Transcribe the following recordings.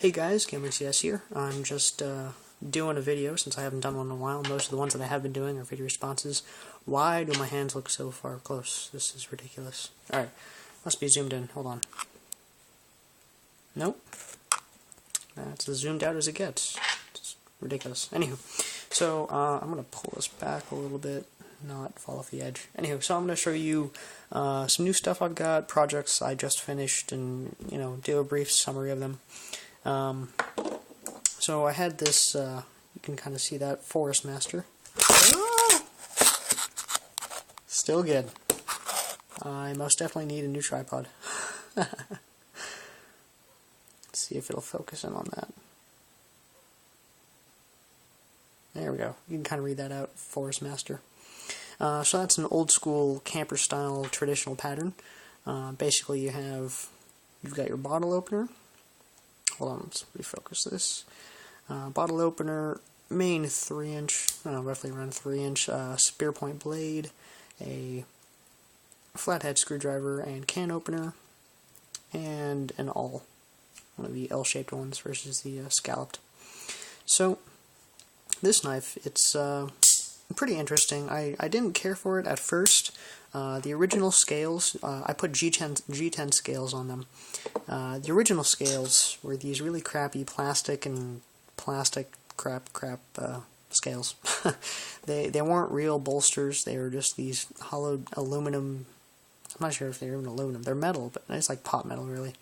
Hey guys, GamerCS here. I'm just doing a video since I haven't done one in a while. Most of the ones that I have been doing are video responses. Why do my hands look so far close? This is ridiculous. Alright, must be zoomed in. Hold on. Nope. That's as zoomed out as it gets. It's ridiculous. Anywho, so I'm going to pull this back a little bit, not fall off the edge. Anywho, so I'm going to show you some new stuff I've got, projects I just finished, and, do a brief summary of them. So I had this, you can kind of see that, Forest Master. Oh! Still good. I most definitely need a new tripod. Let's see if it'll focus in on that. There we go. You can kind of read that out, Forest Master. So that's an old school camper style traditional pattern. Basically you've got your bottle opener. Hold on, let's refocus this. Bottle opener, main 3-inch, roughly around 3-inch spear point blade, a flathead screwdriver and can opener, and an awl, one of the L-shaped ones versus the scalloped. So this knife, it's pretty interesting. I didn't care for it at first. The original scales, I put G10 scales on them. The original scales were these really crappy plastic crap scales. They weren't real bolsters. They were just these hollowed aluminum. I'm not sure if they're even aluminum. They're metal, but it's like pot metal, really.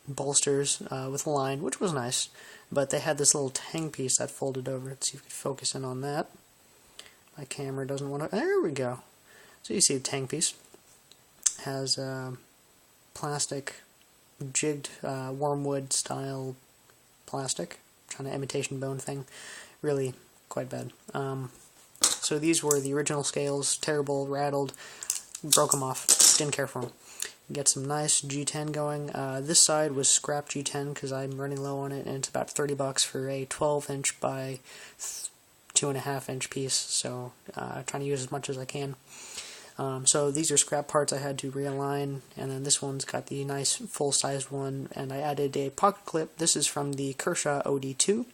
Bolsters with a line, which was nice. But they had this little tang piece that folded over. Let's see if we can focus in on that. My camera doesn't want to... There we go. So you see the tang piece. Has plastic, jigged wormwood style plastic. Kind of imitation bone thing. Really quite bad. So these were the original scales. Terrible, rattled. Broke them off. Didn't care for them. Get some nice G10 going. This side was scrap G10 because I'm running low on it, and it's about $30 for a 12-inch by 2.5-inch piece, so trying to use as much as I can. So these are scrap parts I had to realign, and then this one's got the nice full-sized one, and I added a pocket clip. This is from the Kershaw OD2.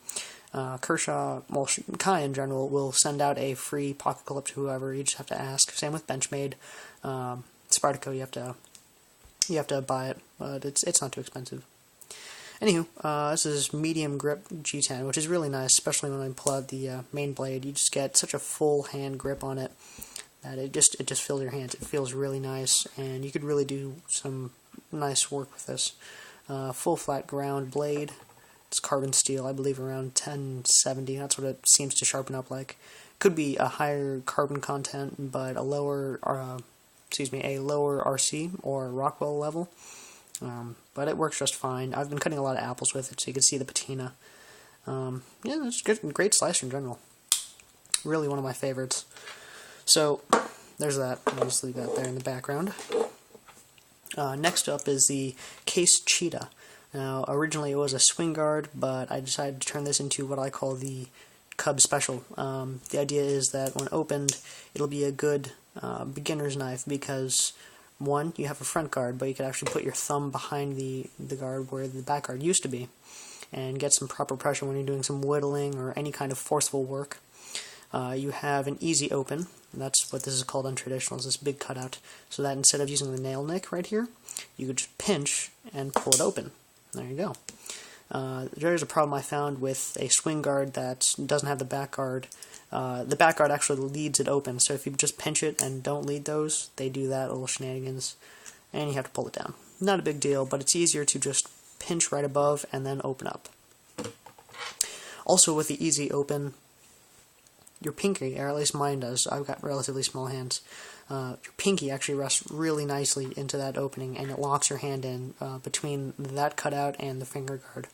Kershaw, well, Kai in general, will send out a free pocket clip to whoever. You just have to ask. Same with Benchmade. Spartaco, you have to buy it, but it's not too expensive. Anywho, this is medium grip G10, which is really nice, especially when I pull out the main blade. You just get such a full hand grip on it that it just fills your hands. It feels really nice, and you could really do some nice work with this. Full flat ground blade. It's carbon steel, I believe around 1070. That's what it seems to sharpen up like. Could be a higher carbon content, but a lower RC or Rockwell level. But it works just fine. I've been cutting a lot of apples with it, so you can see the patina. Yeah, it's good, great slicer in general. Really one of my favorites. So, there's that. I'll just leave that there in the background. Next up is the Case Cheetah. Now, originally it was a swing guard, but I decided to turn this into what I call the Cub Special. The idea is that when opened, it'll be a good beginner's knife because, one, you have a front guard, but you could actually put your thumb behind the guard where the back guard used to be and get some proper pressure when you're doing some whittling or any kind of forceful work. You have an easy open, and that's what this is called on traditional, is this big cutout, so that instead of using the nail nick right here, you could just pinch and pull it open. There you go. There's a problem I found with a swing guard that doesn't have the back guard. The back guard actually leads it open, so if you just pinch it and don't lead those, they do that little shenanigans, and you have to pull it down. Not a big deal, but it's easier to just pinch right above and then open up. Also with the easy open, your pinky, or at least mine does, I've got relatively small hands, your pinky actually rests really nicely into that opening, and it locks your hand in between that cutout and the finger guard.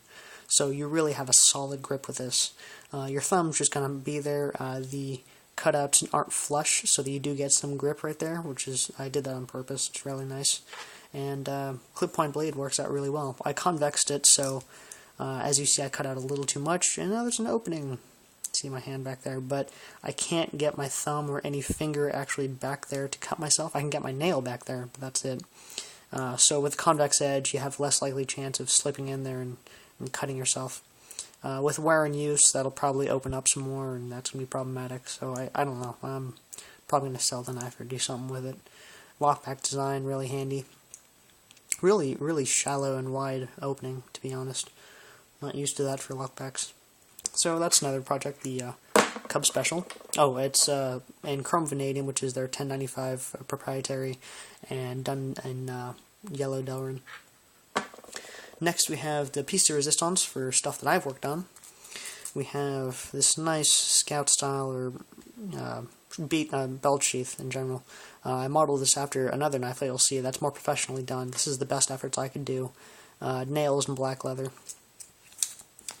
So you really have a solid grip with this. Your thumb's just going to be there. The cutouts aren't flush, so that you do get some grip right there, which is, I did that on purpose. It's really nice. And clip point blade works out really well. I convexed it, so as you see, I cut out a little too much, and now there's an opening. See my hand back there, but I can't get my thumb or any finger actually back there to cut myself. I can get my nail back there, but that's it. So with convex edge, you have less likely chance of slipping in there and cutting yourself. With wear and use, that'll probably open up some more, and that's going to be problematic. So I don't know. I'm probably going to sell the knife or do something with it. Lockback design, really handy. Really, really shallow and wide opening, to be honest. Not used to that for lockbacks. So that's another project, the Cub Special. Oh, it's in chrome vanadium, which is their 1095 proprietary, and done in yellow Delrin. Next we have the piece de resistance for stuff that I've worked on. We have this nice scout style or belt sheath in general. I modeled this after another knife that you'll see that's more professionally done. This is the best efforts I could do. Nails and black leather.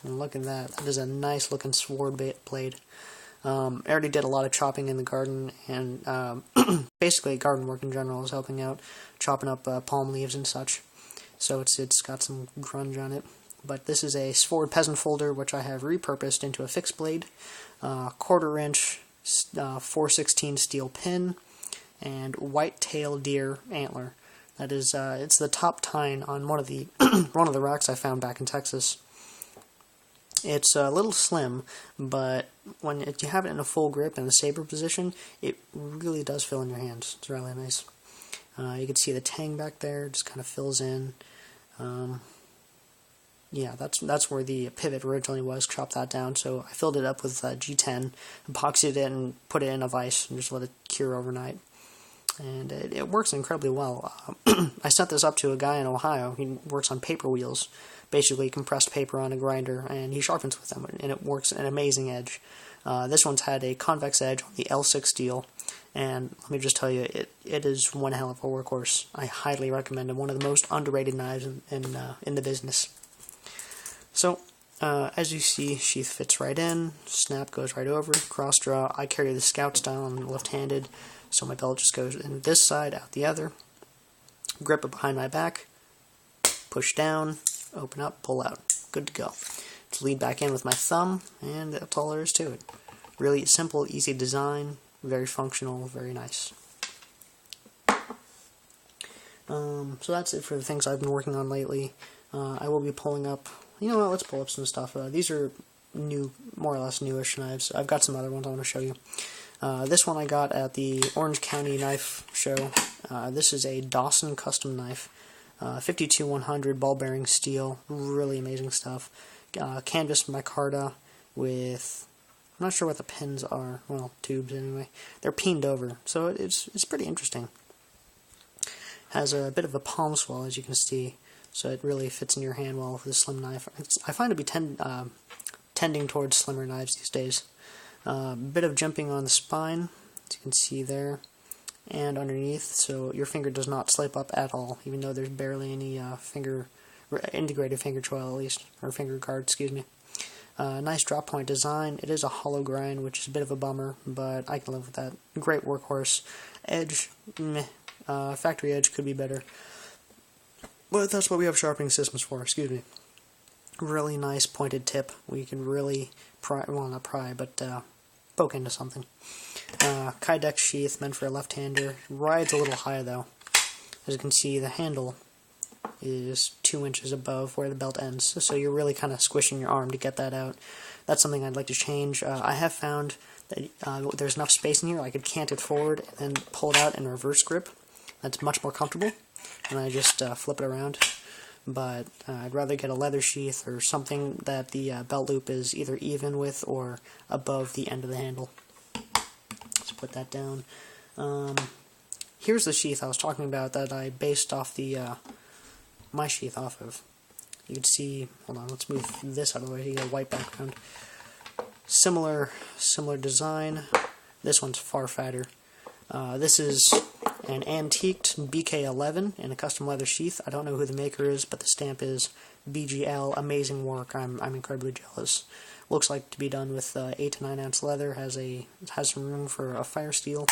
And look at that. That is a nice looking sword blade. I already did a lot of chopping in the garden, and basically garden work in general is helping out, chopping up palm leaves and such. So it's got some grunge on it. But this is a sword peasant folder, which I have repurposed into a fixed blade, 1/4 inch 4/16 steel pin, and white tail deer antler. That is, it's the top tine on one of the one of the rocks I found back in Texas. It's a little slim, but when you have it in a full grip in the saber position, it really does fill in your hands. It's really nice. You can see the tang back there, just kind of fills in. Yeah, that's where the pivot originally was. Chopped that down, so I filled it up with G10, epoxied it, and put it in a vise, and just let it cure overnight. And it works incredibly well. I sent this up to a guy in Ohio. He works on paper wheels, basically compressed paper on a grinder, and he sharpens with them, and it works an amazing edge. This one's had a convex edge on the L6 steel, and let me just tell you, it is one hell of a workhorse. I highly recommend it. One of the most underrated knives in the business. So, as you see, sheath fits right in, snap goes right over, cross draw. I carry the scout style, I'm left-handed, so my belt just goes in this side, out the other. Grip it behind my back, push down, open up, pull out. Good to go. Just lead back in with my thumb, and that's all there is to it. Really simple, easy design, very functional, very nice. So that's it for the things I've been working on lately. I will be pulling up, you know what, let's pull up some stuff. These are new, more or less newish knives. I've got some other ones I want to show you. This one I got at the Orange County Knife Show. This is a Dawson custom knife. 52-100 ball bearing steel, really amazing stuff. Canvas micarta with, I'm not sure what the pins are, well, tubes anyway. They're peened over, so it's pretty interesting. Has a bit of a palm swell, as you can see, so it really fits in your hand well with a slim knife. I find it to be tending towards slimmer knives these days. Bit of jumping on the spine, as you can see there, and underneath, so your finger does not slip up at all, even though there's barely any integrated finger choil, at least, or finger guard, excuse me. Nice drop point design. It is a hollow grind, which is a bit of a bummer, but I can live with that. Great workhorse. Edge, meh. Factory edge could be better, but that's what we have sharpening systems for, excuse me. Really nice pointed tip where you can really pry, well, not pry, but poke into something. Kydex sheath, meant for a left-hander. Rides a little high, though. As you can see, the handle is 2 inches above where the belt ends, so you're really kind of squishing your arm to get that out. That's something I'd like to change. I have found that there's enough space in here I could cant it forward and then pull it out in reverse grip. That's much more comfortable, and I just flip it around. But I'd rather get a leather sheath or something that the belt loop is either even with or above the end of the handle. Let's put that down. Here's the sheath I was talking about that I based off the my sheath off of. You can see, hold on, let's move this out of the way, you get a white background. Similar design. This one's far fatter. This is an antiqued BK11 in a custom leather sheath. I don't know who the maker is, but the stamp is BGL, amazing work. I'm incredibly jealous. Looks like to be done with 8 to 9 ounce leather. Has some room for a fire steel.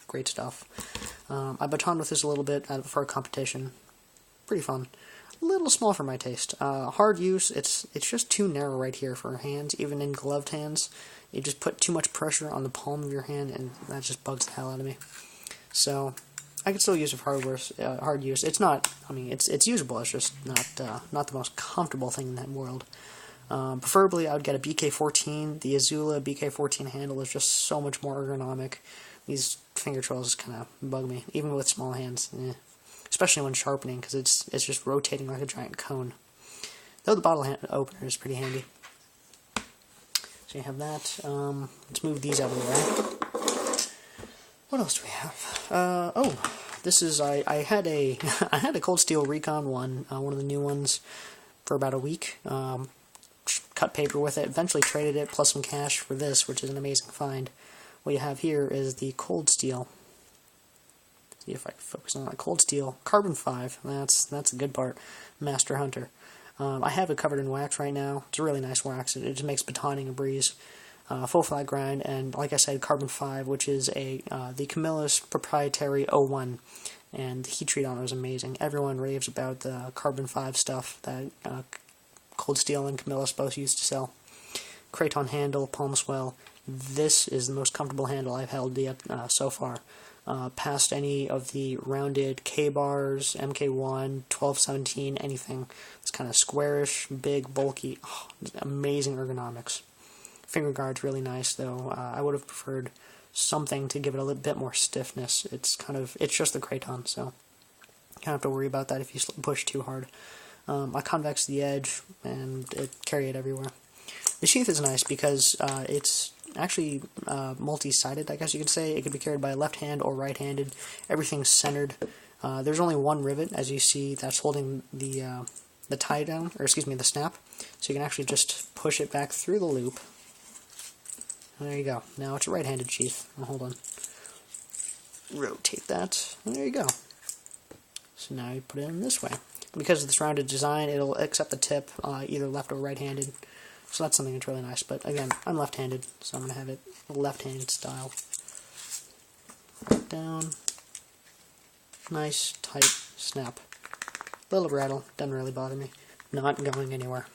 Great stuff. I batoned with this a little bit for a competition. Pretty fun. A little small for my taste. Hard use. It's just too narrow right here for hands, even in gloved hands. You just put too much pressure on the palm of your hand, and that just bugs the hell out of me. So, I could still use it for hard use. It's not. I mean, it's usable. It's just not the most comfortable thing in that world. Preferably, I would get a BK14. The Azula BK14 handle is just so much more ergonomic. These finger trolls kind of bug me, even with small hands. Especially when sharpening, because it's just rotating like a giant cone. Though the bottle opener is pretty handy. So you have that. Let's move these out of the way. What else do we have? This is I had a I had a Cold Steel Recon one of the new ones, for about a week. Cut paper with it. Eventually traded it plus some cash for this, which is an amazing find. What you have here is the Cold Steel. See if I can focus on that. Cold Steel Carbon 5. That's a good part. Master Hunter. I have it covered in wax right now. It's a really nice wax. It just makes batoning a breeze. Full flat grind, and like I said, Carbon 5, which is the Camillus proprietary 01, and the heat treat on it was amazing. Everyone raves about the Carbon 5 stuff that Cold Steel and Camillus both used to sell. Craton handle, palm swell. This is the most comfortable handle I've held yet so far. Past any of the rounded K-bars, MK1, 1217, anything. It's kind of squarish, big, bulky, amazing ergonomics. Finger guard's really nice, though. I would have preferred something to give it a little bit more stiffness. It's just the Craton, so you don't have to worry about that if you push too hard. I convex the edge, and carry it everywhere. The sheath is nice because it's actually multi-sided, I guess you could say. It could be carried by left hand or right-handed. Everything's centered. There's only one rivet, as you see, that's holding the tie down, or excuse me, the snap. So you can actually just push it back through the loop. And there you go. Now it's a right-handed sheath. Hold on. Rotate that. And there you go. So now you put it in this way. Because of this rounded design, it'll accept the tip either left or right-handed. So that's something that's really nice. But again, I'm left-handed, so I'm going to have it left-handed style. Right down. Nice, tight snap. Little rattle. Doesn't really bother me. Not going anywhere.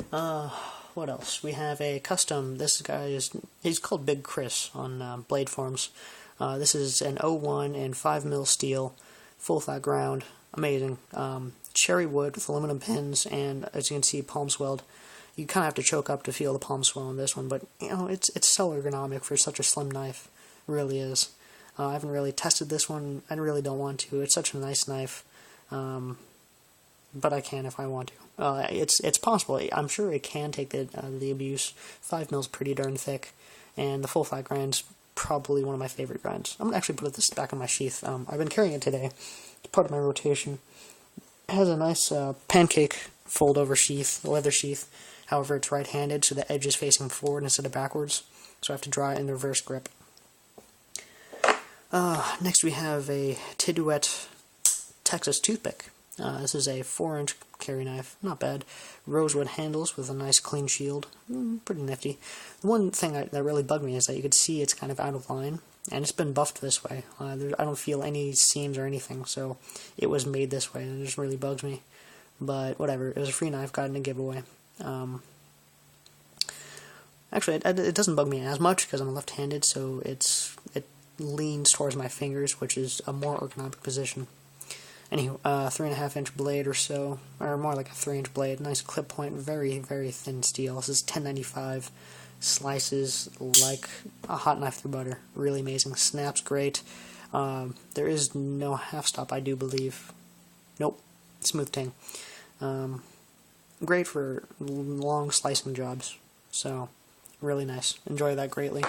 What else? We have a custom. This guy he's called Big Chris on blade forums. This is an 01 and 5mm steel, full flat ground. Amazing. Cherry wood with aluminum pins, and as you can see, palm swelled. You kind of have to choke up to feel the palm swell in this one, but you know it's so ergonomic for such a slim knife. It really is. I haven't really tested this one. I really don't want to. It's such a nice knife, but I can if I want to. It's possible. I'm sure it can take the abuse. 5mm is pretty darn thick, and the full flat grind's probably one of my favorite grinds. I'm gonna actually put this back in my sheath. I've been carrying it today. It's part of my rotation. It has a nice pancake fold-over sheath, leather sheath. However, it's right-handed, so the edge is facing forward instead of backwards. So I have to draw it in the reverse grip. Next we have a Tidouette Texas toothpick. This is a 4-inch carry knife. Not bad. Rosewood handles with a nice clean shield. Pretty nifty. The one thing that really bugged me is that you could see it's kind of out of line. And it's been buffed this way. I don't feel any seams or anything, so it was made this way, and it just really bugs me. But whatever, it was a free knife, got in a giveaway. Actually, it doesn't bug me as much because I'm left-handed, so it leans towards my fingers, which is a more ergonomic position. Anywho, 3.5-inch blade or so, or more like a 3-inch blade. Nice clip point, very, very thin steel. This is 1095. Slices like a hot knife through butter. Really amazing. Snaps great. There is no half stop, I do believe. Nope. Smooth ting. Great for long slicing jobs. So, really nice. Enjoy that greatly.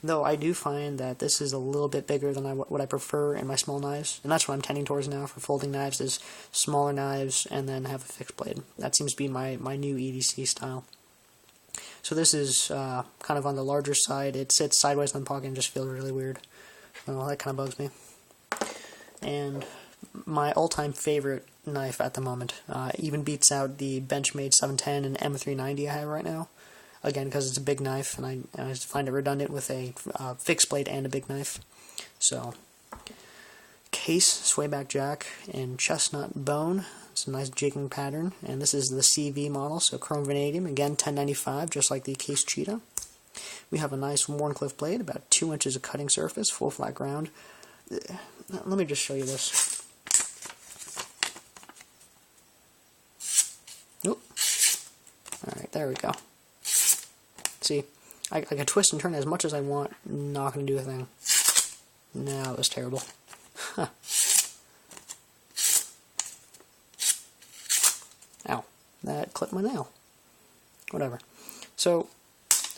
Though I do find that this is a little bit bigger than what I prefer in my small knives. And that's what I'm tending towards now for folding knives, is smaller knives and then have a fixed blade. That seems to be my new EDC style. So this is kind of on the larger side. It sits sideways in the pocket and just feels really weird. Well, that kind of bugs me. And my all-time favorite knife at the moment even beats out the Benchmade 710 and M390 I have right now. Again, because it's a big knife, and I find it redundant with a fixed blade and a big knife. So, case, swayback jack, and chestnut bone. It's a nice jigging pattern, and this is the CV model, so chrome vanadium, again 1095, just like the Case Cheetah. We have a nice Wharncliffe blade, about 2 inches of cutting surface, full flat ground. let me just show you this. Nope. Alright, there we go. See, I can twist and turn as much as I want, not going to do a thing. No, that was terrible. Huh. Ow, that clipped my nail. Whatever. So,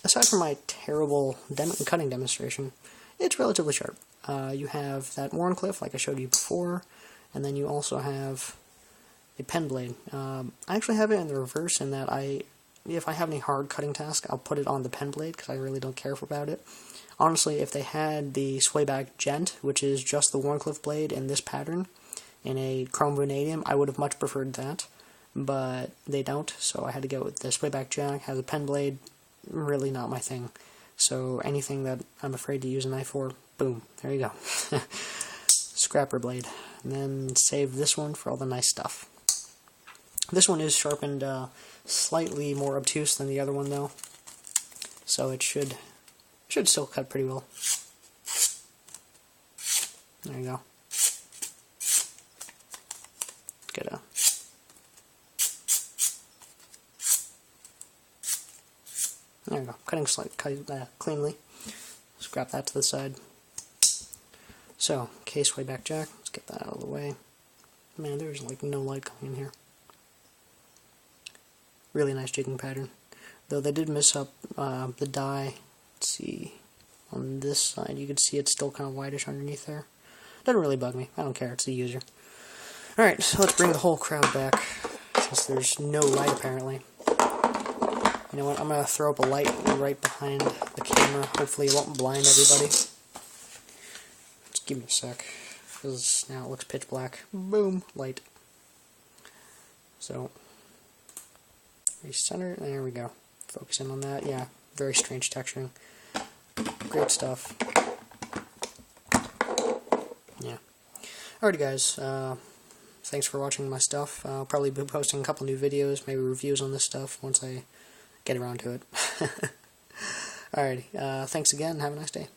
aside from my terrible cutting demonstration, it's relatively sharp. You have that Wharncliffe, like I showed you before, and then you also have a pen blade. I actually have it in the reverse in that if I have any hard cutting task, I'll put it on the pen blade because I really don't care about it. Honestly, if they had the swayback gent, which is just the Wharncliffe blade in this pattern, in a chrome vanadium, I would have much preferred that, but they don't, so I had to go with the swayback jack. Has a pen blade, really not my thing. So anything that I'm afraid to use a knife for, boom, there you go. Scrapper blade. And then save this one for all the nice stuff. This one is sharpened slightly more obtuse than the other one, though, so it should still cut pretty well. There you go. Get a there you go. Cutting cleanly. Scrap that to the side. So, case swayback jack. Let's get that out of the way. Man, there's like no light coming in here. Really nice jigging pattern. Though they did mess up the die. Let's see. On this side, you can see it's still kind of whitish underneath there. Doesn't really bug me. I don't care. It's the user. Alright, so let's bring the whole crowd back, since there's no light apparently. You know what? I'm going to throw up a light right behind the camera. Hopefully it won't blind everybody. Just give me a sec, because now it looks pitch black. Boom! Light. So, recenter. There we go. Focusing on that. Yeah, very strange texturing. Great stuff. Yeah. Alrighty, guys. Thanks for watching my stuff. I'll probably be posting a couple new videos, maybe reviews on this stuff once I get around to it. Alrighty. Thanks again. Have a nice day.